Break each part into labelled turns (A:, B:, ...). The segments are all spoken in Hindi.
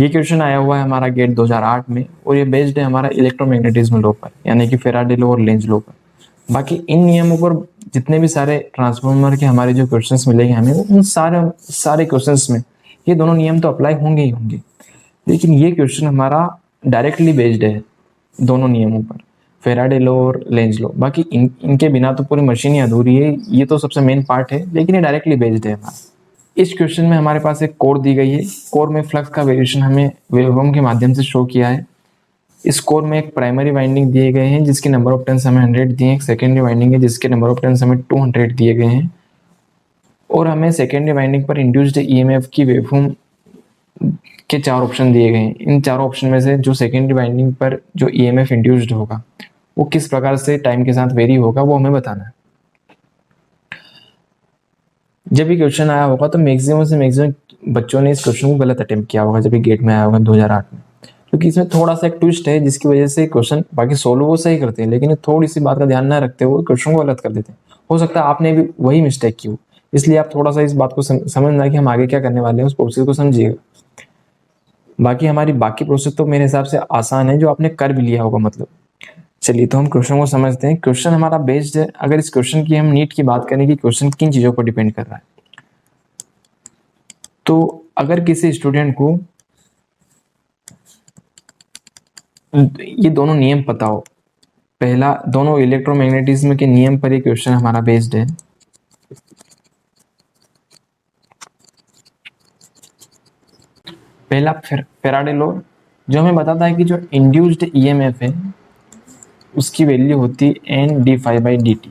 A: ये क्वेश्चन आया हुआ है हमारा गेट 2008 में और ये बेस्ड है हमारा इलेक्ट्रोमैग्नेटिज्म लॉ पर, यानी कि फैराडे लॉ और लेंज लॉ पर। बाकी इन नियमों पर जितने भी सारे ट्रांसफॉर्मर के हमारे जो क्वेश्चंस मिलेंगे हमें, उन सारे क्वेश्चंस में ये दोनों नियम तो अप्लाई होंगे ही होंगे, लेकिन ये क्वेश्चन हमारा डायरेक्टली बेस्ड है दोनों नियमों पर, फैराडे लॉ और लेंज लॉ। बाकी इनके बिना तो पूरी मशीन ही अधूरी है, ये तो सबसे मेन पार्ट है, लेकिन ये डायरेक्टली बेस्ड है हमारा। इस क्वेश्चन में हमारे पास एक कोर दी गई है, कोर में फ्लक्स का वेरिएशन हमें वेवफॉर्म के माध्यम से शो किया है। इस कोर में एक प्राइमरी वाइंडिंग दिए गए हैं जिसके नंबर ऑफ टर्न्स हमें 100 दिए, एक सेकेंडरी वाइंडिंग है जिसके नंबर ऑफ टर्न्स हमें 200 दिए गए हैं, और हमें सेकेंडरी वाइंडिंग पर इंड्यूस्ड ईएमएफ की वेवफॉर्म के 4 ऑप्शन दिए गए हैं। इन चारों ऑप्शन में से जो सेकेंडरी वाइंडिंग पर जो ईएमएफ इंड्यूस्ड होगा वो किस प्रकार से टाइम के साथ वेरी होगा वो हमें बताना है। जब ये क्वेश्चन आया होगा तो मैक्सिमम से मैक्सिमम बच्चों ने इस क्वेश्चन को गलत अटेम्प्ट किया होगा जब ये गेट में आया होगा 2008 में, क्योंकि इसमें थोड़ा सा एक ट्विस्ट है जिसकी वजह से क्वेश्चन बाकी सोल्व वो सही करते हैं, लेकिन थोड़ी सी बात का ध्यान न रखते हुए क्वेश्चन को गलत कर देते हैं। हो सकता है आपने भी वही मिस्टेक की हो, इसलिए आप थोड़ा सा इस बात को समझना कि हम आगे क्या करने वाले हैं उस प्रोसेस को समझिएगा। बाकी हमारी बाकी प्रोसेस तो मेरे हिसाब से आसान है, जो आपने कर भी लिया होगा मतलब। चलिए तो हम क्वेश्चन को समझते हैं। क्वेश्चन हमारा बेस्ड है, अगर इस क्वेश्चन की हम नीट की बात करें कि क्वेश्चन किन चीजों पर डिपेंड कर रहा है, तो अगर किसी स्टूडेंट को ये दोनों नियम पता हो, पहला दोनों इलेक्ट्रोमैग्नेटिज्म के नियम पर ये क्वेश्चन हमारा बेस्ड है, पहला फैराडे लॉ जो हमें बताता है कि जो इंड्यूस्ड ईएमएफ है उसकी वैल्यू होती है N D phi by D T,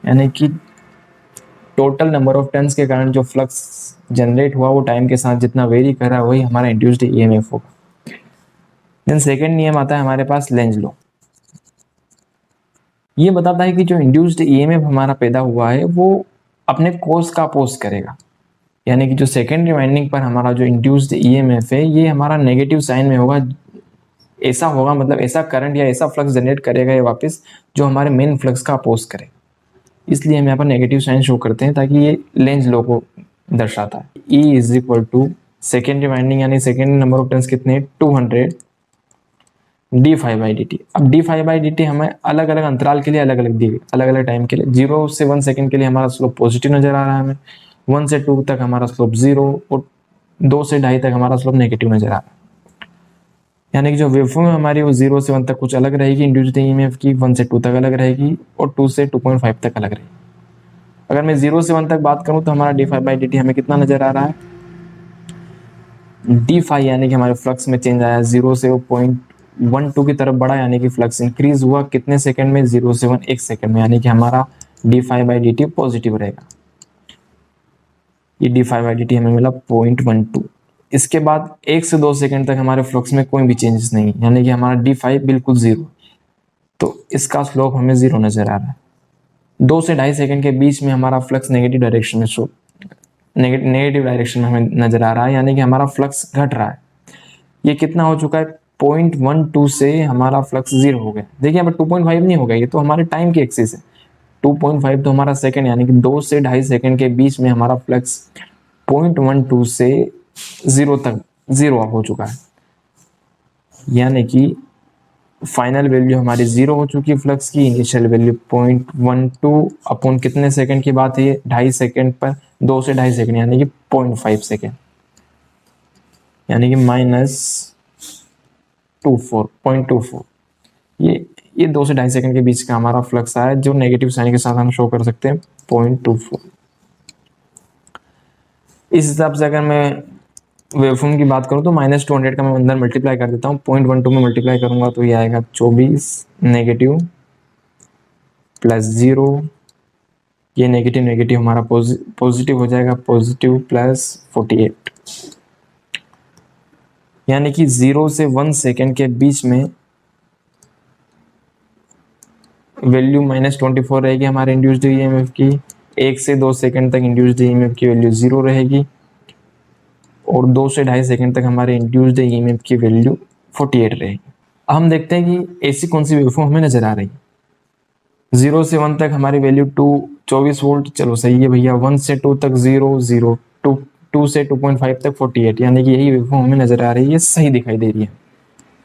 A: यानी कि टोटल नंबर ऑफ टर्न्स के कारण जो फ्लक्स जनरेट हुआ वो टाइम के साथ जितना वेरी कर रहा है वही हमारा इंड्यूस्ड ईएमएफ होगा। देन सेकेंड नियम आता है हमारे पास लेंज लॉ। ये बताता है कि जो इंड्यूस्ड ईएमएफ हमारा पैदा हुआ है वो अपने कोर्स का अपोज करेगा, यानी कि जो सेकेंडरी वाइंडिंग पर हमारा जो इंड्यूस्ड ईएमएफ है ये हमारा नेगेटिव साइन में होगा, ऐसा होगा मतलब ऐसा करंट या ऐसा फ्लक्स जनरेट करेगा ये वापस जो हमारे मेन फ्लक्स का अपोज करे, इसलिए हम यहाँ पर नेगेटिव साइन शो करते हैं ताकि ये लेंज लॉ को दर्शाता है। E is equal to secondary winding यानी सेकेंडरी नंबर ऑफ टर्न्स कितने 200 d five by D t. अब d five by D t हमें अलग अलग अंतराल के लिए अलग अलग दी, अलग अलग टाइम के लिए। 0 से 1 सेकेंड के लिए हमारा स्लोप पॉजिटिव नजर आ रहा है हमें, 1 से 2 तक हमारा स्लोप 0 और 2 से 2.5 तक हमारा स्लोप नेगेटिव नजर आ रहा है, यानी कि जो वेवफॉर्म है हमारी वो 0 से 1 तक कुछ अलग रहेगी इंड्यूस्ड ईएमएफ की, 1 से 2 तक अलग रहेगी और 2 से 2.5 तक अलग रहेगी। अगर मैं 0 से 1 तक बात करूं तो हमारा D five by D t हमें कितना नजर आ रहा है, डी फाइव यानी कि हमारे फ्लक्स में चेंज आया 0 से 0.12 की तरफ बढ़ा, यानी कि फ्लक्स इंक्रीज हुआ कितने सेकंड में 0 से 1 1 सेकंड में, यानी कि हमारा D five by D T positive रहेगा। ये D five by D t हमें मिला 0.12। इसके बाद 1 से 2 सेकंड तक हमारे फ्लक्स में कोई भी चेंजेस नहीं, यानी कि हमारा डी फाइव बिल्कुल 0, तो इसका स्लोप हमें 0 नजर आ रहा है। 2 से 2.5 सेकंड के बीच में हमारा फ्लक्स नेगेटिव डायरेक्शन में नेगेटिव डायरेक्शन में हमें नजर आ रहा है, यानी कि हमारा फ्लक्स घट रहा है। ये कितना हो चुका है 0.12 से हमारा फ्लक्स 0 हो गया। देखिए यहाँ पर 2.5 नहीं हो गया, ये तो हमारे टाइम की एक्सिस है। 2.5 तो हमारा सेकंड, यानी कि 2 से 2.5 सेकंड के बीच में हमारा फ्लक्स 0.12 से 0 तक 0 हो चुका है, यानी कि फाइनल वैल्यू हमारी 0 हो चुकी है फ्लक्स की। इनिशियल वैल्यू 0.12 अपॉन कितने सेकंड की बात है, 2.5 सेकंड पर 2 से 2.5 सेकंड यानी कि 0.5 सेकंड, यानी कि -0.24। ये 2 से 2.5 सेकंड के बीच का हमारा फ्लक्स आया, जो नेगेटिव साइन के साथ हम शो कर सकते हैं 0.24। इस हिसाब से अगर मैं वेवफॉर्म की बात करूं तो -200 का मैं अंदर मल्टीप्लाई कर देता हूं, 0.12 में मल्टीप्लाई करूंगा तो ये आएगा 24 नेगेटिव प्लस 0, ये नेगेटिव नेगेटिव हमारा पॉजिटिव हो जाएगा, पॉजिटिव प्लस 48, यानी कि 0 से 1 सेकेंड के बीच में वैल्यू -24 रहेगी हमारे इंड्यूस्ड ईएमएफ की। 1 से 2 सेकेंड तक इंड्यूस्ड ईएमएफ की वैल्यू 0 रहेगी और 2 से 2.5 सेकेंड तक हमारे इंड्यूस्ड ईएमएफ की वैल्यू 48 रहेगी। हम देखते हैं कि ऐसी कौन सी वेवफॉर्म हमें नजर आ रही है। 0 से 1 तक हमारी वैल्यू 24 वोल्ट, चलो सही है भैया। 1 से 2 तक 0 0, 2 2 से 2.5 तक 48, यानी कि यही वेवफॉर्म हमें नजर आ रही है, ये सही दिखाई दे रही है।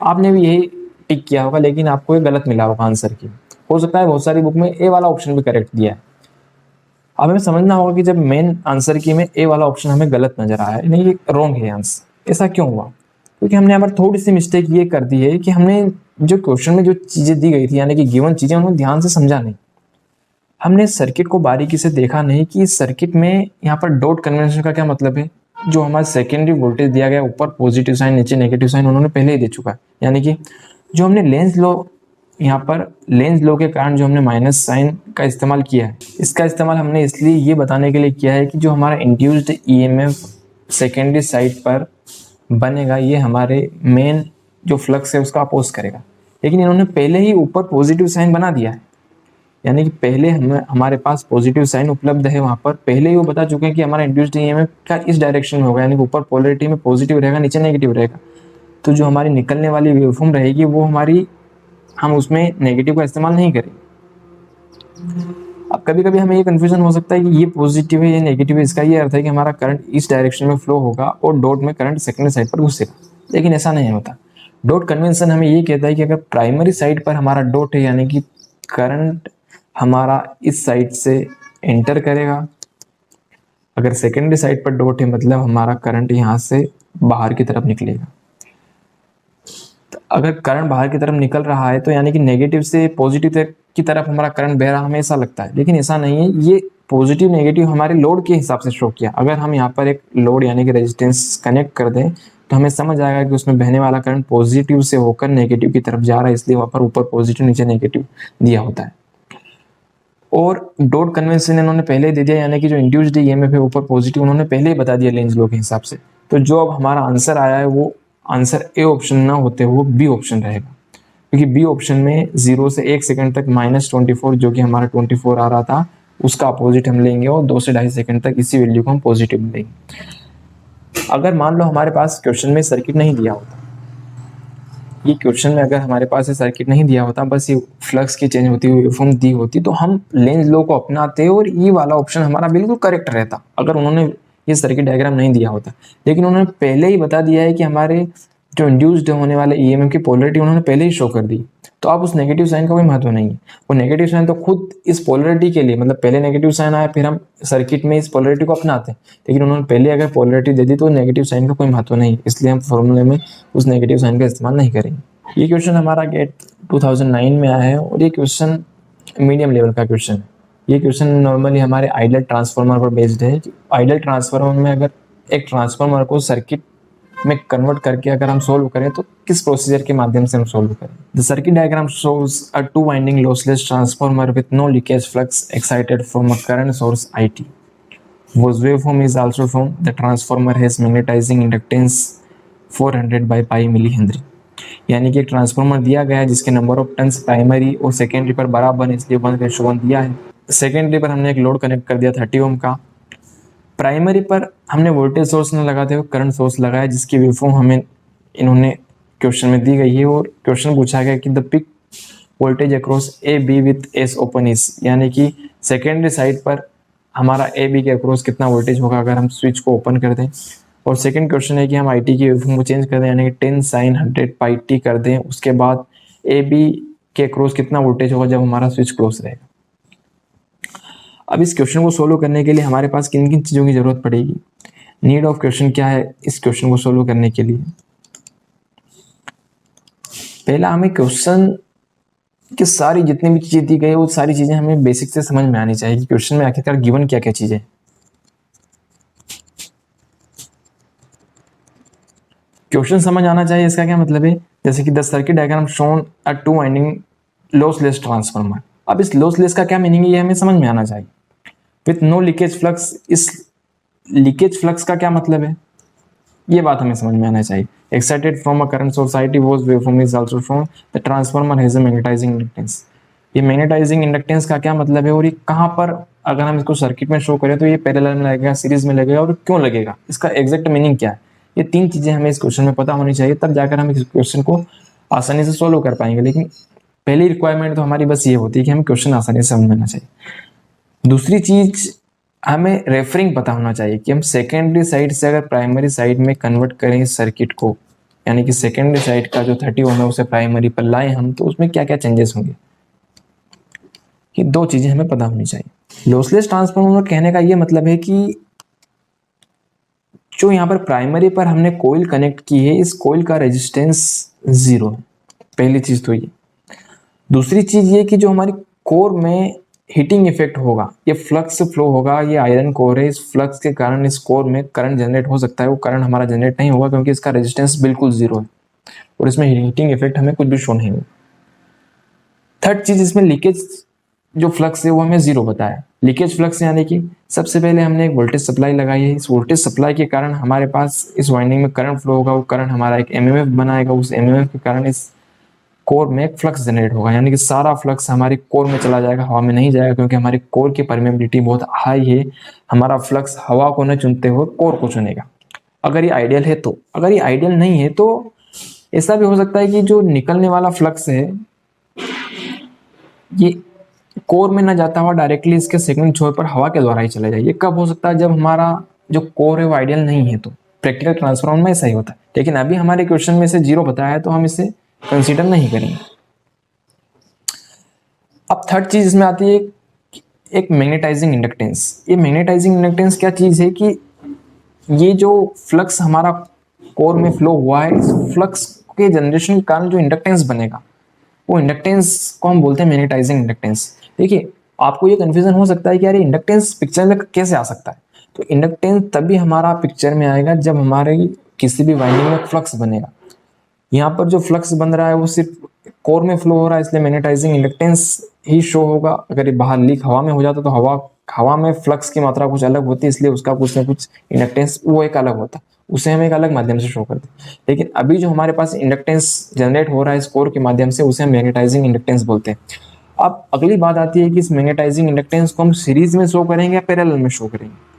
A: आपने भी यही टिक किया होगा, लेकिन आपको ये गलत मिला होगा आंसर की। हो सकता है बहुत सारी बुक में ए वाला ऑप्शन भी करेक्ट दिया है। अब हमें समझना होगा कि जब मेन आंसर की में ए वाला ऑप्शन हमें गलत नजर आया है, नहीं ये रॉन्ग है आंसर, ऐसा क्यों हुआ? क्योंकि हमने यहाँ पर थोड़ी सी मिस्टेक ये कर दी है कि हमने जो क्वेश्चन में जो चीजें दी गई थी, यानी कि गिवन चीजें, उन्हें ध्यान से समझा नहीं। हमने सर्किट को बारीकी से देखा नहीं कि इस सर्किट में यहाँ पर डॉट कन्वेंशन का क्या मतलब है। जो हमारा सेकेंडरी वोल्टेज दिया गया, ऊपर पॉजिटिव साइन नीचे नेगेटिव साइन, उन्होंने पहले ही दे चुका है। यानी कि जो हमने लेंस लॉ, यहाँ पर लेंस लॉ के कारण जो हमने माइनस साइन का इस्तेमाल किया है, इसका इस्तेमाल हमने इसलिए ये बताने के लिए किया है कि जो हमारा इंड्यूस्ड ईएमएफ सेकेंडरी साइड पर बनेगा, ये हमारे मेन जो फ्लक्स है उसका अपोज करेगा। लेकिन इन्होंने पहले ही ऊपर पॉजिटिव साइन बना दिया है, यानी कि पहले हमारे पास पॉजिटिव साइन उपलब्ध है, वहां पर पहले ही वो बता चुके हैं कि हमारा इंड्यूस्ड ईएमएफ का इस डायरेक्शन में होगा, यानी कि ऊपर पोलरिटी में पॉजिटिव रहेगा, नीचे नेगेटिव रहेगा। तो जो हमारी निकलने वाली वेवफॉर्म रहेगी वो हमारी, हम उसमें नेगेटिव का इस्तेमाल नहीं करेंगे। अब कभी कभी हमें ये कंफ्यूजन हो सकता है कि ये पॉजिटिव है ये नेगेटिव है, इसका ये अर्थ है कि हमारा करंट इस डायरेक्शन में फ्लो होगा और डॉट में करंट सेकेंडरी साइड पर घुसेगा, लेकिन ऐसा नहीं होता। डॉट कन्वेंशन हमें ये कहता है कि अगर प्राइमरी साइड पर हमारा डॉट है, यानी कि करंट हमारा इस साइड से एंटर करेगा, अगर सेकेंडरी साइड पर डॉट है मतलब हमारा करंट यहाँ से बाहर की तरफ निकलेगा। तो अगर करंट बाहर की तरफ निकल रहा है तो यानी कि नेगेटिव से पॉजिटिव की तरफ हमारा करंट बह रहा, हमें ऐसा लगता है, लेकिन ऐसा नहीं है। ये पॉजिटिव नेगेटिव हमारे लोड के हिसाब से शो किया। अगर हम यहाँ पर एक लोड यानी कि रेजिस्टेंस कनेक्ट कर दें तो हमें समझ आएगा कि उसमें बहने वाला करंट पॉजिटिव से होकर नेगेटिव की तरफ जा रहा है, इसलिए वहाँ पर ऊपर पॉजिटिव नीचे नेगेटिव दिया होता है। और डॉट कन्वेंशन इन्होंने पहले ही दे दिया, यानी कि जो इंड्यूस्ड ईएमएफ है ऊपर पॉजिटिव, उन्होंने पहले ही बता दिया लेंज लॉ के हिसाब से। तो जो अब हमारा आंसर आया है वो आंसर ए ऑप्शन ना होते हुए बी ऑप्शन रहेगा, क्योंकि बी ऑप्शन में 0 से 1 सेकंड तक -24 जो कि हमारा 24 आ रहा था, उसका अपोजिट हम लेंगे और 2 से 2.5 सेकंड तक इसी वैल्यू को हम पॉजिटिव लेंगे। अगर मान लो हमारे पास क्वेश्चन में सर्किट नहीं दिया होता, ये क्वेश्चन में अगर हमारे पास ये सर्किट नहीं दिया होता, बस ये फ्लक्स की चेंज होती हुई वेवफॉर्म दी होती, तो हम लेंज लॉ को अपनाते और ये वाला ऑप्शन हमारा बिल्कुल करेक्ट रहता, अगर उन्होंने ये सर्किट डायग्राम नहीं दिया होता। लेकिन उन्होंने पहले ही बता दिया है कि हमारे जो इंड्यूस्ड होने वाले ईएमएफ की पोलरिटी उन्होंने पहले ही शो कर दी, तो अब उस नेगेटिव साइन का कोई महत्व नहीं है। वो नेगेटिव साइन तो खुद इस पोलरिटी के लिए, मतलब पहले नेगेटिव साइन आया फिर हम सर्किट में इस पोलरिटी को अपनाते हैं, लेकिन उन्होंने पहले अगर पोलरिटी दे दी तो नेगेटिव साइन का कोई महत्व नहीं, इसलिए हम फॉर्मूले में उस नेगेटिव साइन का इस्तेमाल नहीं करेंगे। ये क्वेश्चन हमारा गेट 2009 में आया है और ये क्वेश्चन मीडियम लेवल का क्वेश्चन है। ये क्वेश्चन नॉर्मली हमारे आइडियल ट्रांसफार्मर पर बेस्ड है। आइडियल ट्रांसफार्मर में अगर एक ट्रांसफार्मर को सर्किट में कन्वर्ट करके अगर हम सोल्व करें तो किस प्रोसीजर के माध्यम से हम सोल्व करें। The circuit diagram shows a 2 winding lossless transformer with no leakage flux excited from a current source IT. Whose waveform is also shown. The transformer has magnetizing inductance 400 by pi millihenry. यानी कि एक ट्रांसफार्मर दिया गया है जिसके नंबर ऑफ टर्न्स प्राइमरी और सेकेंडरी पर बराबर है, इसलिए 1:1 दिया है। सेकेंडरी पर हमने एक लोड कनेक्ट कर दिया 30 ओम का। प्राइमरी पर हमने वोल्टेज सोर्स न लगाते हुए करंट सोर्स लगाया, जिसकी वेवफॉर्म हमें इन्होंने क्वेश्चन में दी गई है। और क्वेश्चन पूछा गया कि the peak voltage across AB with S open is, यानी कि सेकेंडरी साइड पर हमारा AB के अक्रॉस कितना वोल्टेज होगा अगर हम स्विच को ओपन कर दें। और सेकंड क्वेश्चन है कि हम IT की वेवफॉर्म को चेंज कर दें, यानी कि 10 sin 100 pi t कर दें, उसके बाद AB के अक्रॉस कितना वोल्टेज होगा जब हमारा स्विच क्लोज रहेगा। अब इस क्वेश्चन को सोल्व करने के लिए हमारे पास किन किन चीज़ों की जरूरत पड़ेगी, नीड ऑफ क्वेश्चन क्या है इस क्वेश्चन को सोल्व करने के लिए। पहला, हमें क्वेश्चन की सारी जितनी भी चीजें दी गई वो सारी चीजें हमें बेसिक से समझ में आनी चाहिए कि क्वेश्चन में आखिरकार गिवन क्या क्या चीजें। क्वेश्चन समझ आना चाहिए, इसका क्या मतलब है, जैसे कि the circuit diagram shown a 2 winding lossless transformer. अब इस लॉसलेस का क्या मीनिंग है ये हमें समझ में आना चाहिए। विथ नो लीकेज फ्लक्स, इस लीकेज फ्लक्स का क्या मतलब है ये बात हमें समझ में आना चाहिए। Excited from a current society was waveform is also shown. The transformer has a magnetising inductance. ये मैग्नेटाइजिंग इंडक्टेंस का क्या मतलब है और ये कहाँ पर अगर हम इसको सर्किट में शो करें तो ये पैरेलल में लगेगा, सीरीज में लगेगा और क्यों लगेगा, इसका एग्जैक्ट मीनिंग क्या है। ये 3 चीजें हमें इस क्वेश्चन में पता होनी चाहिए, तब जाकर हम इस क्वेश्चन को आसानी से सोल्व कर पाएंगे। लेकिन पहली रिक्वायरमेंट तो हमारी बस ये होती है कि हमें क्वेश्चन आसानी से समझ में आना चाहिए। दूसरी चीज, हमें रेफरिंग पता होना चाहिए कि हम सेकेंडरी साइड से अगर प्राइमरी साइड में कन्वर्ट करें इस सर्किट को, यानी कि सेकेंडरी साइड का जो 30 ओम है उसे प्राइमरी पर लाएं हम, तो उसमें क्या क्या चेंजेस होंगे। ये दो चीजें हमें पता होनी चाहिए। लॉसलेस ट्रांसफार्मर कहने का ये मतलब है कि जो यहाँ पर प्राइमरी पर हमने कोइल कनेक्ट की है, इस कोइल का रेजिस्टेंस 0 है। पहली चीज तो ये। दूसरी चीज ये कि जो हमारी कोर में हीटिंग इफेक्ट होगा, ये फ्लक्स फ्लो होगा, ये आयरन कोर है, इस फ्लक्स के कारण इस कोर में करंट जनरेट हो सकता है, वो करंट हमारा जनरेट नहीं होगा क्योंकि इसका रेजिस्टेंस बिल्कुल 0 है और इसमें हीटिंग इफेक्ट हमें कुछ भी शो नहीं होगा। थर्ड चीज, इसमें लीकेज जो फ्लक्स है वो हमें 0 बताया। लीकेज फ्लक्स यानी कि सबसे पहले हमने एक वोल्टेज सप्लाई लगाई है, इस वोल्टेज सप्लाई के कारण हमारे पास इस वाइंडिंग में करंट फ्लो होगा, वो करंट हमारा एक एमएमएफ बनाएगा, उस एमएमएफ के कारण इस कोर में एक फ्लक्स जनरेट होगा, यानी कि सारा फ्लक्स हमारी कोर में चला जाएगा, हवा में नहीं जाएगा क्योंकि हमारी कोर की परमेबिलिटी बहुत हाई है। हमारा फ्लक्स हवा को न चुनते हुए कोर को चुनेगा, अगर ये आइडियल है तो। अगर ये आइडियल नहीं है तो ऐसा भी हो सकता है कि जो निकलने वाला फ्लक्स है ये कोर में न जाता हुआ डायरेक्टली इसके सेकंड छोर पर हवा के द्वारा ही चला जाए। ये कब हो सकता है, जब हमारा जो कोर है वो आइडियल नहीं है, तो प्रैक्टिकल ट्रांसफॉर्मर में ऐसा ही होता है। लेकिन अभी हमारे क्वेश्चन में से 0 बताया है तो हम इसे कंसीडर नहीं करेंगे। अब थर्ड चीज इसमें आती है एक मैग्नेटाइजिंग इंडक्टेंस। ये मैग्नेटाइजिंग इंडक्टेंस क्या चीज है कि ये जो फ्लक्स हमारा कोर में फ्लो हुआ है, इस फ्लक्स के जनरेशन के कारण जो इंडक्टेंस बनेगा, वो इंडक्टेंस को हम बोलते हैं मैग्नेटाइजिंग इंडक्टेंस। देखिए, आपको ये कंफ्यूजन हो सकता है कि यार इंडक्टेंस पिक्चर में कैसे आ सकता है। तो इंडक्टेंस तभी हमारा पिक्चर में आएगा जब हमारे किसी भी वाइंडिंग में फ्लक्स बनेगा। यहाँ पर जो फ्लक्स बन रहा है वो सिर्फ कोर में फ्लो हो रहा है, इसलिए मैग्नेटाइजिंग इंडक्टेंस ही शो होगा। अगर ये बाहर लीक हवा में हो जाता तो हवा में फ्लक्स की मात्रा कुछ अलग होती है, इसलिए उसका कुछ ना कुछ इंडक्टेंस वो एक अलग होता, उसे हम एक अलग माध्यम से शो करते। लेकिन अभी जो हमारे पास इंडक्टेंस जनरेट हो रहा है इस कोर के माध्यम से, उसे हम मैग्नेटाइजिंग इंडक्टेंस बोलते हैं। अब अगली बात आती है कि इस मैग्नेटाइजिंग इंडक्टेंस को हम सीरीज में शो करेंगे या पैरेलल में शो करेंगे।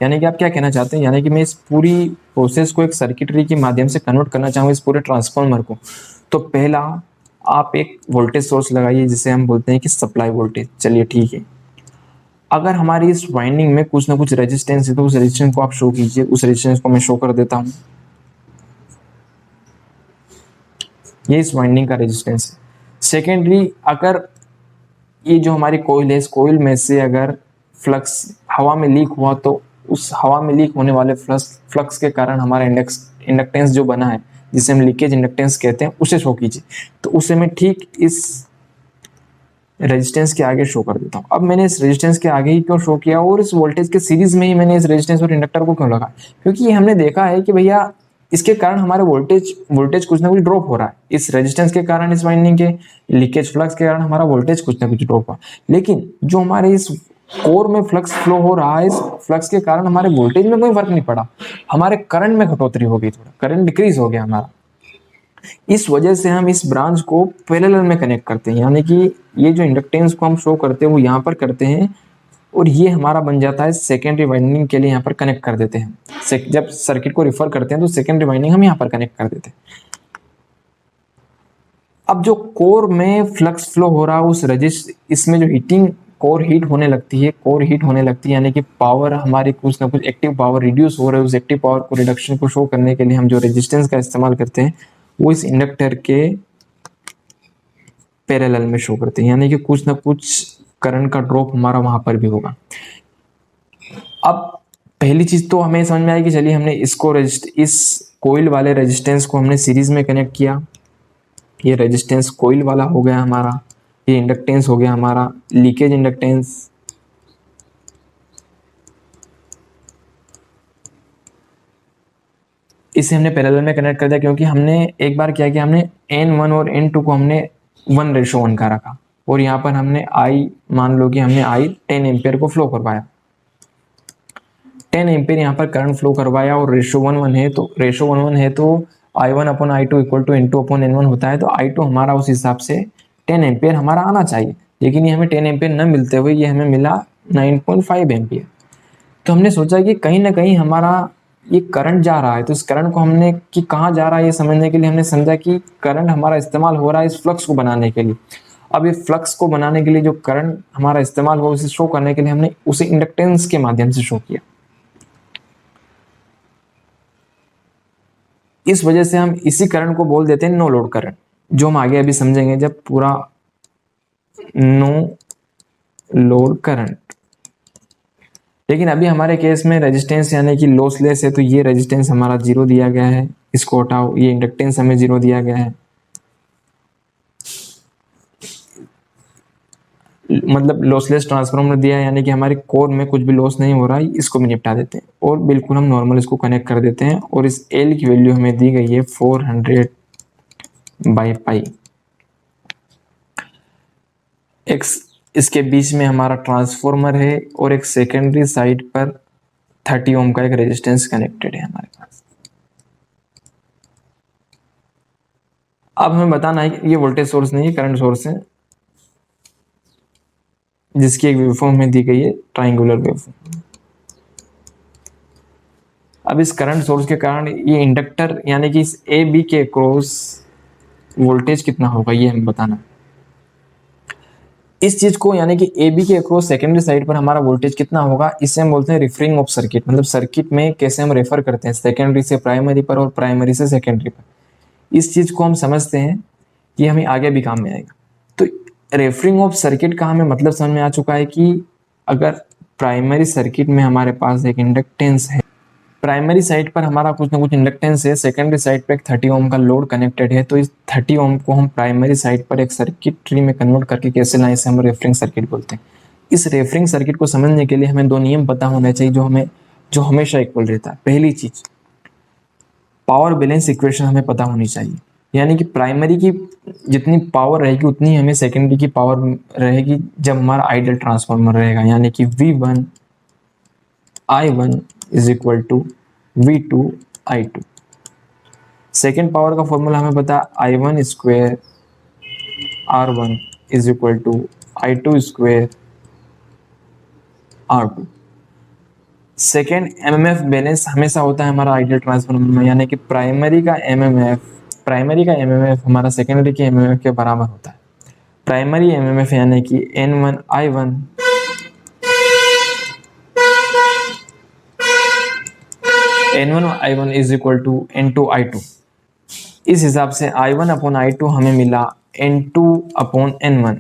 A: यानी कि आप क्या कहना चाहते हैं, यानी कि मैं इस पूरी प्रोसेस को एक सर्किटरी के माध्यम से कन्वर्ट करना चाहूँ इस पूरे ट्रांसफार्मर को, तो पहला आप एक वोल्टेज सोर्स लगाइए जिसे हम बोलते हैं कि सप्लाई वोल्टेज। चलिए ठीक है, अगर हमारी इस वाइंडिंग में कुछ ना कुछ रेजिस्टेंस है तो उस रेजिस्टेंस को आप शो कीजिए। उस रेजिस्टेंस को मैं शो कर देता हूँ, ये इस वाइंडिंग का रेजिस्टेंस है। सेकेंडरी, अगर ये जो हमारी कोइल है, इस कोइल में से अगर फ्लक्स हवा में लीक हुआ तो उस हवा में लीक होने वाले फ्लक्स के कारण हमारा इंडक्टेंस जो बना है, जिसे हम लीकेज इंडक्टेंस कहते हैं, उसे शो कीजिए। तो उसे मैं ठीक इस रेजिस्टेंस के आगे शो कर देता हूँ। अब मैंने इस रेजिस्टेंस के आगे ही क्यों शो किया और इस वोल्टेज के सीरीज में ही मैंने इस रेजिस्टेंस और इंडक्टर को क्यों लगा, क्योंकि ये हमने देखा है कि भैया इसके कारण हमारे वोल्टेज कुछ ना कुछ ड्रॉप हो रहा है। इस रेजिस्टेंस के कारण, इस वाइंडिंग के लीकेज फ्लक्स के कारण हमारा वोल्टेज कुछ ना कुछ ड्रॉप हुआ। लेकिन जो हमारे इस कोर में फ्लक्स फ्लो हो रहा है, इस फ्लक्स के कारण हमारे वोल्टेज में कोई फर्क नहीं पड़ा, हमारे करंट में कटौती हो गई, थोड़ा करंट डिक्रीज हो गया हमारा। इस वजह से हम इस ब्रांच को पैरेलल में कनेक्ट करते हैं, यानी कि ये जो इंडक्टेंस को हम शो करते हैं वो यहाँ पर करते हैं और ये हमारा बन जाता है सेकेंडरी वाइंडिंग के लिए यहाँ पर कनेक्ट कर देते हैं। जब सर्किट को रिफर करते हैं तो सेकेंडरी वाइंडिंग हम यहाँ पर कनेक्ट कर देते हैं। अब जो कोर में फ्लक्स फ्लो हो रहा है उस इसमें जो हीटिंग, कोर हीट होने लगती है, कोर हीट होने लगती है, यानी कि पावर हमारी कुछ ना कुछ एक्टिव पावर रिड्यूस हो रहा है। उस एक्टिव पावर को रिडक्शन को शो करने के लिए हम जो रेजिस्टेंस का इस्तेमाल करते हैं वो इस इंडक्टर के पैरेलल में शो करते हैं, यानी कि कुछ ना कुछ करंट का ड्रॉप हमारा वहां पर भी होगा। अब पहली चीज तो हमें समझ में आई कि चलिए हमने इस कोइल वाले रेजिस्टेंस को हमने सीरीज में कनेक्ट किया, ये रेजिस्टेंस कोइल वाला हो गया हमारा, ये इंडक्टेंस हो गया हमारा लीकेज इंडक्टेंस। इसे हमने पैरेलल में कनेक्ट कर दिया क्योंकि हमने एक बार क्या किया, हमने N1 और N2 को हमने 1:1 का रखा और यहाँ पर हमने I, मान लो कि हमने I 10 एम्पियर को फ्लो करवाया, 10 एम्पियर यहाँ पर करंट फ्लो करवाया और रेशो 1:1 है, तो रेशो 1:1 है तो I1/I2 इक्वल टू N2/N1 होता है। तो I2 हमारा उस हिसाब से 10 एम्पियर हमारा आना चाहिए, लेकिन ये हमें 10 एम्पियर न मिलते हुए ये हमें मिला 9.5 एम्पियर। तो हमने सोचा कि कहीं ना कहीं हमारा ये करंट जा रहा है, तो इस करंट को हमने कि कहाँ जा रहा है ये समझने के लिए हमने समझा कि करंट हमारा इस्तेमाल हो रहा है इस फ्लक्स को बनाने के लिए। अब ये फ्लक्स को बनाने के लिए जो करंट हमारा इस्तेमाल हुआ उसे शो करने के लिए हमने उसे इंडक्टेंस के माध्यम से शो किया। इस वजह से हम इसी करंट को बोल देते हैं नो लोड करंट, जो हम आगे अभी समझेंगे जब पूरा नो लोड करंट। लेकिन अभी हमारे केस में रेजिस्टेंस यानी कि लॉसलेस है, तो ये रेजिस्टेंस हमारा 0 दिया गया है, इसको हटाओ, ये इंडक्टेंस हमें 0 दिया गया है, मतलब लॉसलेस ट्रांसफार्मर दिया है यानी कि हमारे कोर में कुछ भी लॉस नहीं हो रहा है, इसको भी निपटा देते हैं और बिल्कुल हम नॉर्मल इसको कनेक्ट कर देते हैं। और इस एल की वैल्यू हमें दी गई है 400/पाई। एक्स इसके बीच में हमारा ट्रांसफार्मर है और एक सेकेंडरी साइड पर 30 ओम का एक रेजिस्टेंस कनेक्टेड है हमारे पास। अब हमें बताना है कि ये वोल्टेज सोर्स नहीं है, करंट सोर्स है, जिसकी एक वेवफॉर्म में दी गई है ट्रायंगुलर वेवफॉर्म। अब इस करंट सोर्स के कारण ये इंडक्टर यानी कि इस ए बी के क्रॉस वोल्टेज कितना होगा ये हमें बताना। इस चीज को यानी कि ए बी के अक्रॉस सेकेंडरी साइड पर हमारा वोल्टेज कितना होगा, इसे हम बोलते हैं रिफरिंग ऑफ सर्किट। मतलब सर्किट में कैसे हम रेफर करते हैं सेकेंडरी से प्राइमरी पर और प्राइमरी से सेकेंडरी पर। इस चीज को हम समझते हैं कि हमें आगे भी काम में आएगा। तो रेफरिंग ऑफ सर्किट का हमें मतलब समझ में आ चुका है कि अगर प्राइमरी सर्किट में हमारे पास एक इंडक्टेंस है, प्राइमरी साइड पर हमारा कुछ ना कुछ इंडक्टेंस है, सेकेंडरी साइड पर एक 30 ओम का लोड कनेक्टेड है, तो इस 30 ओम को हम प्राइमरी साइड पर एक सर्किट ट्री में कन्वर्ट करके कैसे लाएं, इसे हम रेफरिंग सर्किट बोलते हैं। इस रेफरिंग सर्किट को समझने के लिए हमें दो नियम पता होने चाहिए जो हमेशा इक्वल रहता है। पहली चीज, पावर बैलेंस इक्वेशन हमें पता होनी चाहिए, यानी कि प्राइमरी की जितनी पावर रहेगी उतनी हमें सेकेंडरी की पावर रहेगी जब हमारा आइडियल ट्रांसफार्मर रहेगा, यानी कि V1 I1 is equal to V2 I2। Second power का फॉर्मूला हमें पता है I1 square R1 is equal to I2 square R2। Second MMF balance हमेशा होता है हमारा आइडियल ट्रांसफार्मर में, यानी कि प्राइमरी का एमएमएफ हमारा सेकेंडरी के एमएमएफ के बराबर होता है। प्राइमरी एमएमएफ यानी कि N1 I1 is equal to N2 I2। इस हिसाब से I1/I2 हमें मिला N2/N1।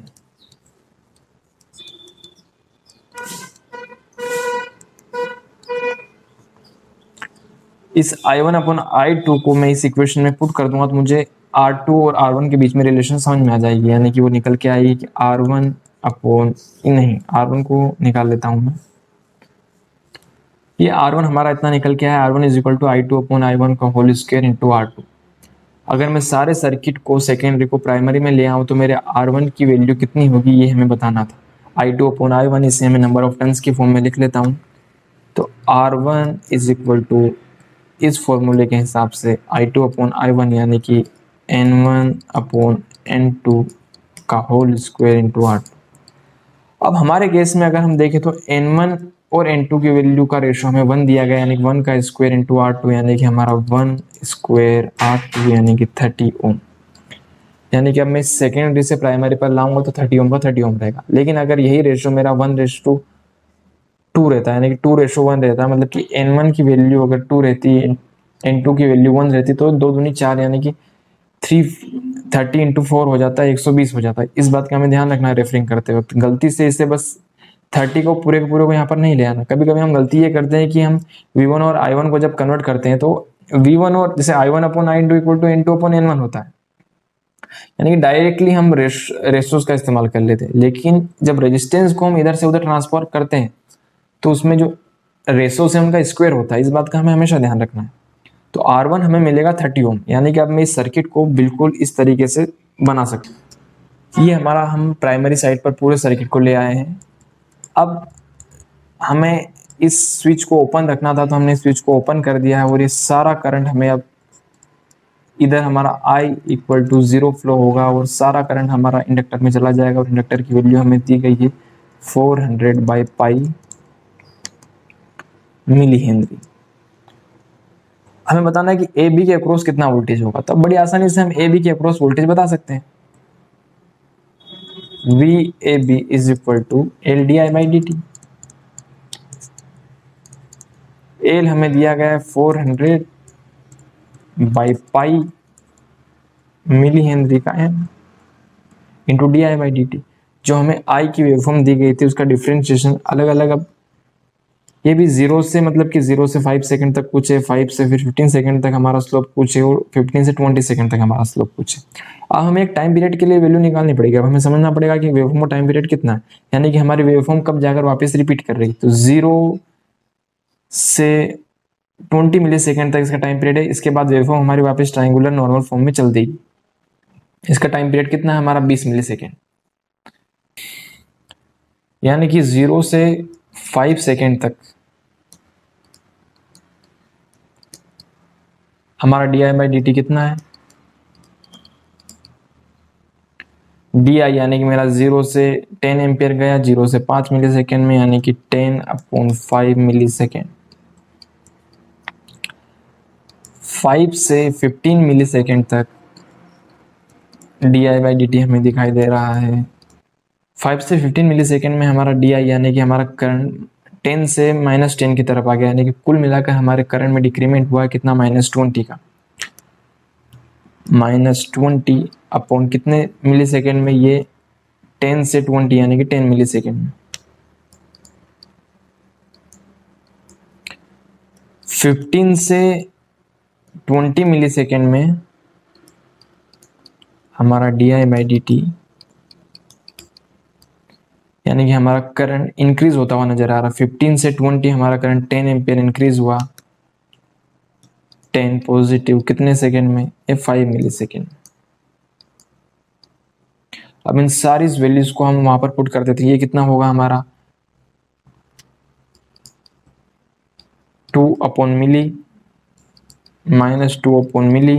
A: इस I1/I2 को मैं इस इक्वेशन में पुट कर दूंगा तो मुझे R2 और R1 के बीच में रिलेशन समझ में आ जाएगी, यानी कि वो निकल के आएगी कि R1 को निकाल लेता हूं मैं। ये R1 हमारा इतना निकल के आया, R1 is equal to I2/I1 का होल स्क्वायर इंटू R2। अगर मैं सारे सर्किट को सेकेंडरी को प्राइमरी में ले आऊँ तो मेरे R1 की वैल्यू कितनी होगी ये हमें बताना था। I2/I1 इसे हमें नंबर ऑफ टर्न्स की फॉर्म में लिख लेता हूँ। तो R1 इज इक्वल टू इस फॉर्मूले के हिसाब से I2/I1 यानी कि N1/N2 का होल स्क्वायर इंटू R2। अब हमारे केस में अगर हम देखें तो N1 और N2 की वैल्यू का रेशो हमें 1 दिया गया, यानी कि 1 का स्क्वायर इंटू R2 यानी कि हमारा 1 स्क्वायर R2 यानी कि 30 ओम। यानी कि अब मैं सेकेंडरी से प्राइमरी पर लाऊंगा तो 30 ओम का 30 ओम रहेगा। लेकिन अगर यही रेशो मेरा 1:2 रहता है, यानी कि 2:1 रहता है, मतलब कि N1 की वैल्यू अगर 2 रहती, N2 की वैल्यू 1 रहती, तो 2 दूनी 4 यानी कि 30 इंटू 4 हो जाता है 120 हो जाता है। इस बात का हमें ध्यान रखना है रेफरिंग करते वक्त, गलती से इसे बस 30 को पूरे के पूरे को यहाँ पर नहीं ले आना। कभी कभी हम गलती ये करते हैं कि हम V1 और I1 को जब कन्वर्ट करते हैं तो V1 और जैसे I1/I2 इक्वल टू N2/N1 होता है, यानी कि डायरेक्टली हम रेशोस का इस्तेमाल कर लेते हैं। लेकिन जब रेजिस्टेंस को हम इधर से उधर ट्रांसफर करते हैं तो उसमें जो रेशोस है उनका स्क्वायर होता है, इस बात का हमें हमेशा ध्यान रखना है। तो R1 हमें मिलेगा 30 ओम, यानी कि अब मैं इस सर्किट को बिल्कुल इस तरीके से बना सकता हूँ। ये हमारा हम प्राइमरी साइड पर पूरे सर्किट को ले आए हैं। अब हमें इस स्विच को ओपन रखना था तो हमने स्विच को ओपन कर दिया है और ये सारा करंट हमें अब इधर हमारा I इक्वल टू 0 फ्लो होगा और सारा करंट हमारा इंडक्टर में चला जाएगा और इंडक्टर की वैल्यू हमें दी गई है 400/पाई मिली हेनरी। हमें बताना है कि ए बी के अक्रॉस कितना वोल्टेज होगा, तो बड़ी आसानी से हम ए बी के अक्रॉस वोल्टेज बता सकते हैं। V A B is equal to L D I by D T. L हमें दिया गया है 400 बाई पाई मिली हेनरी का N into D I by D T. जो हमें आई की वेवफॉर्म दी गई थी उसका डिफ्रेंशिएशन अलग अलग, अब ये भी 0 से मतलब कि 0 से 5 सेकंड तक पूछे, 5 से फिर 15 सेकंड तक हमारा स्लोप पूछे और 15 से 20 सेकंड तक हमारा स्लोप पूछे। अब हमें एक टाइम पीरियड के लिए वैल्यू निकालनी पड़ेगी। अब हमें समझना पड़ेगा कि वेवफॉर्म का टाइम पीरियड कितना है, यानी कि हमारी वेवफॉर्म कब जाकर वापस रिपीट कर रही है। तो 0 से 20 मिली सेकेंड तक इसका टाइम पीरियड है। इसके बाद वेवफॉर्म हमारी वापस ट्राइंगुलर नॉर्मल फॉर्म में चल देगी। इसका टाइम पीरियड कितना है हमारा 20 मिली सेकेंड, यानी कि 0 से 5 सेकेंड तक हमारा D I by D T कितना है, डी आई यानी कि मेरा 0 से 10 एम्पियर गया 0 से 5 मिली सेकेंड में, यानी कि 10/5 मिली सेकेंड। 5 से 15 मिली सेकेंड तक D I by D t हमें दिखाई दे रहा है। 5 से 15 मिली सेकेंड में हमारा डी आई यानी कि हमारा करंट 10 से -10 की तरफ आ गया, यानी कि कुल मिलाकर हमारे करंट में डिक्रीमेंट हुआ है कितना, -20 का। -20 अपॉन कितने मिली सेकेंड में, ये 10 से 20 यानी कि 10 मिली सेकेंड में। 15 से 20 मिली सेकेंड में हमारा D I by D T यानी कि हमारा करंट इंक्रीज होता हुआ नजर आ रहा। 15 से 20 हमारा करंट 10 एम्पियर इंक्रीज हुआ, 10 पॉजिटिव कितने सेकेंड में, ये 5 मिली सेकेंड। अब इन सारी वैल्यूज को हम वहां पर पुट कर देते हैं। ये कितना होगा हमारा 2/मिली, -2/मिली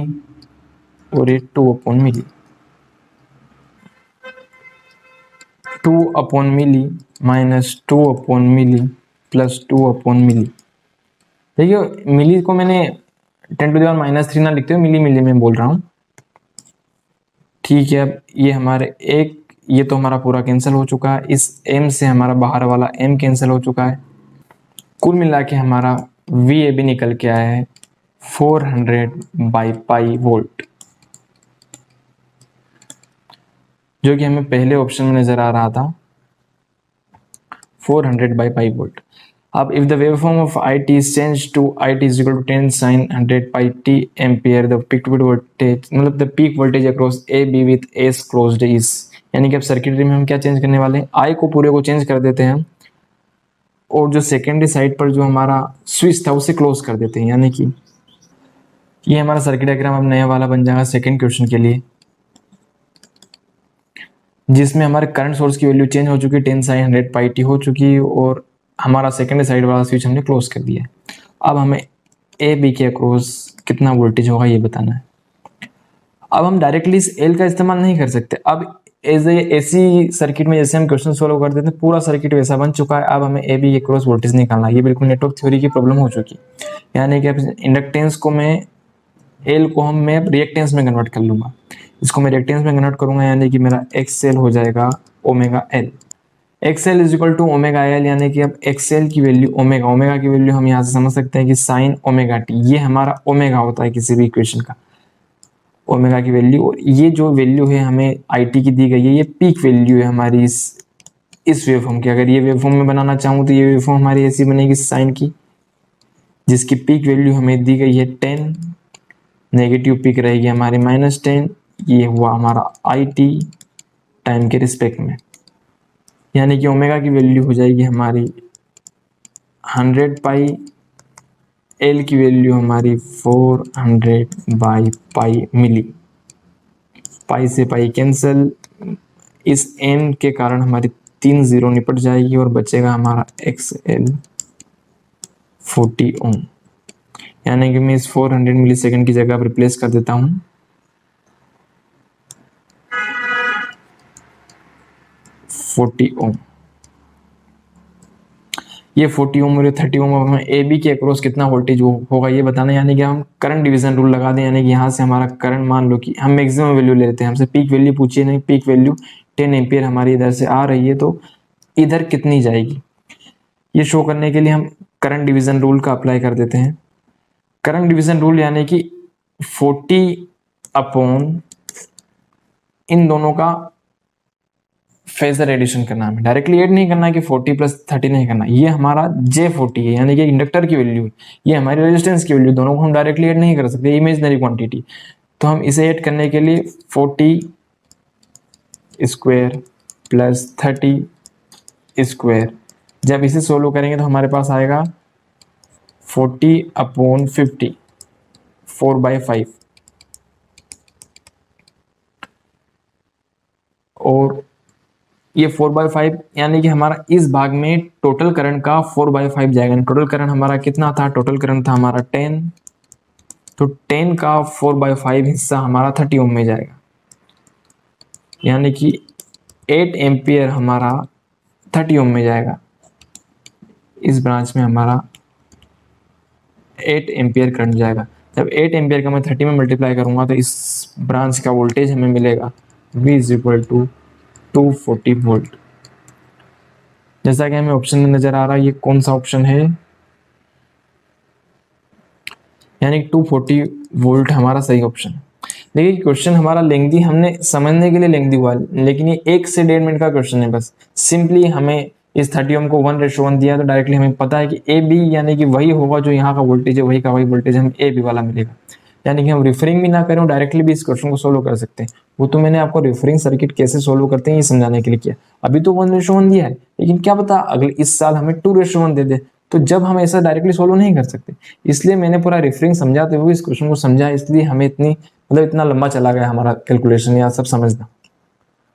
A: और ये 2/मिली, 2/मिली -2/मिली प्लस 2/मिली। देखिए मिली को मैंने 10⁻³ ना लिखते हुए मिली मिली में बोल रहा हूँ, ठीक है। अब ये हमारे ये तो हमारा पूरा कैंसिल हो चुका है, इस m से हमारा बाहर वाला m कैंसिल हो चुका है। कुल मिला के हमारा VAB निकल के आया है 400/पाई वोल्ट, जो कि हमें पहले ऑप्शन में नजर आ रहा था 400/पाई वोल्ट। अब if the waveform of IT is changed to IT is equal to 10 sin 100πt ampere, the peak to peak voltage मतलब the peak voltage across AB with S closed is, यानी कि अब सर्किटरी में हम क्या चेंज करने वाले हैं, I को पूरे को चेंज कर देते हैं और जो सेकेंडरी साइड पर जो हमारा स्विच था उसे क्लोज कर देते हैं, यानी कि ये हमारा सर्किट डायग्राम अब नया वाला बन जाएगा सेकेंड क्वेश्चन के लिए, जिसमें हमारे करंट सोर्स की वैल्यू चेंज हो चुकी, 10 sin 100πt हो चुकी और हमारा सेकेंडरी साइड वाला स्विच हमने क्लोज कर दिया है। अब हमें ए बी के अक्रॉस कितना वोल्टेज होगा ये बताना है। अब हम डायरेक्टली इस एल का इस्तेमाल नहीं कर सकते। अब एज ए एसी सर्किट में जैसे हम क्वेश्चन सोल्व कर देते हैं, पूरा सर्किट वैसा बन चुका है। अब हमें ए बी के अक्रॉस वोल्टेज निकालना है। ये बिल्कुल नेटवर्क थ्योरी की प्रॉब्लम हो चुकी है, यानी कि अब इंडक्टेंस को मैं एल को मैं रिएक्टेंस में कन्वर्ट कर लूंगा, इसको मैं रिएक्टेंस में कन्वर्ट करूंगा, यानी कि मेरा एक्सएल हो जाएगा omega L. XL is equal to omega L, यानी कि अब एक्सएल की वैल्यू ओमेगा की वैल्यू हम यहाँ से समझ सकते हैं कि साइन ओमेगा टी, ये हमारा ओमेगा होता है किसी भी इक्वेशन का, ओमेगा की वैल्यू। और ये जो वैल्यू है हमें आईटी की दी गई है, ये पीक वैल्यू है हमारी इस वेवफॉर्म की। अगर ये वेवफॉर्म में बनाना चाहूँ तो ये वेवफॉर्म हमारी ऐसी बनेगी साइन की, जिसकी पीक वैल्यू हमें दी गई है 10, नेगेटिव पीक रहेगी हमारी -10। ये हुआ हमारा IT टाइम के रिस्पेक्ट में, यानी कि ओमेगा की वैल्यू हो जाएगी हमारी 100π, एल की वैल्यू हमारी 400/पाई मिली। पाई से पाई कैंसिल, इस एम के कारण हमारी 3 0 निपट जाएगी और बचेगा हमारा XL 40 ओम, यानी कि मैं इस 400 मिली सेकेंड की जगह रिप्लेस कर देता हूँ 40 ओम। ये 40 ओम और 30 ओम। अब हमें ए बी के अक्रॉस कितना वोल्टेज होगा ये बताना, यानी कि हम करंट डिवीजन रूल लगा दें, यानी कि यहाँ से हमारा करंट मान लो कि हम मैक्सिमम वैल्यू ले लेते हैं, हमसे पीक वैल्यू पूछिए नहीं, पीक वैल्यू 10 एम्पियर हमारी इधर से आ रही है, तो इधर कितनी जाएगी ये शो करने के लिए हम करंट डिवीजन रूल का अप्लाई कर देते हैं। करंट डिवीजन रूल यानी कि 40 अपॉन इन दोनों का फेजर एडिशन करना है, डायरेक्टली ऐड नहीं करना है कि 40 प्लस 30 नहीं करना। ये हमारा J40 है यानी कि इंडक्टर की वैल्यू है, ये हमारी रेजिस्टेंस की वैल्यू, दोनों को हम डायरेक्टली ऐड नहीं कर सकते, इमेजिनरी क्वांटिटी। तो हम इसे ऐड करने के लिए 40 स्क्वायर प्लस 30 स्क्वायर, जब इसे सोल्व करेंगे तो हमारे पास आएगा 40 अपॉन 50, 4/5, और ये 4/5 यानी कि हमारा इस भाग में टोटल करंट का 4/5 जाएगा। टोटल करंट हमारा कितना था, टोटल करंट था हमारा 10, तो 10 का 4/5 हिस्सा हमारा 30 ओम में जाएगा, यानी कि 8 एम्पियर हमारा 30 ओम में जाएगा। इस ब्रांच में हमारा 8 एम्पियर करंट जाएगा। जब 8 एम्पियर का मैं 30 में मल्टीप्लाई करूंगा तो इस ब्रांच का वोल्टेज हमें मिलेगा V = 240 वोल्ट। जैसा कि हमें ऑप्शन में नजर आ रहा है, ये कौन सा ऑप्शन है, यानी 240 वोल्ट हमारा सही ऑप्शन। देखिए क्वेश्चन हमारा लेंथी, हमने समझने के लिए लेंथी हुआ, लेकिन ये 1 से 1.5 मिनट का क्वेश्चन है। बस सिंपली हमें इस 30 ओम को 1:1 दिया तो डायरेक्टली हमें पता है कि ए बी यानी कि वही होगा जो यहाँ का वोल्टेज है, वही का वही वोल्टेज हमें ए बी वाला मिलेगा। यानी कि हम रिफरिंग भी ना करें, डायरेक्टली भी इस क्वेश्चन को सोल्व कर सकते हैं। वो तो मैंने आपको रिफरिंग सर्किट कैसे सोल्व करते हैं ये समझाने के लिए किया। अभी तो 1:1 दिया है, लेकिन क्या पता अगले इस साल हमें 2:1 दे दे, तो जब हम ऐसा डायरेक्टली सोल्व नहीं कर सकते। इसलिए मैंने पूरा रिफरिंग समझाते हुए इस क्वेश्चन को समझा, इसलिए हमें इतना लंबा चला गया हमारा कैलकुलेशन या सब समझना।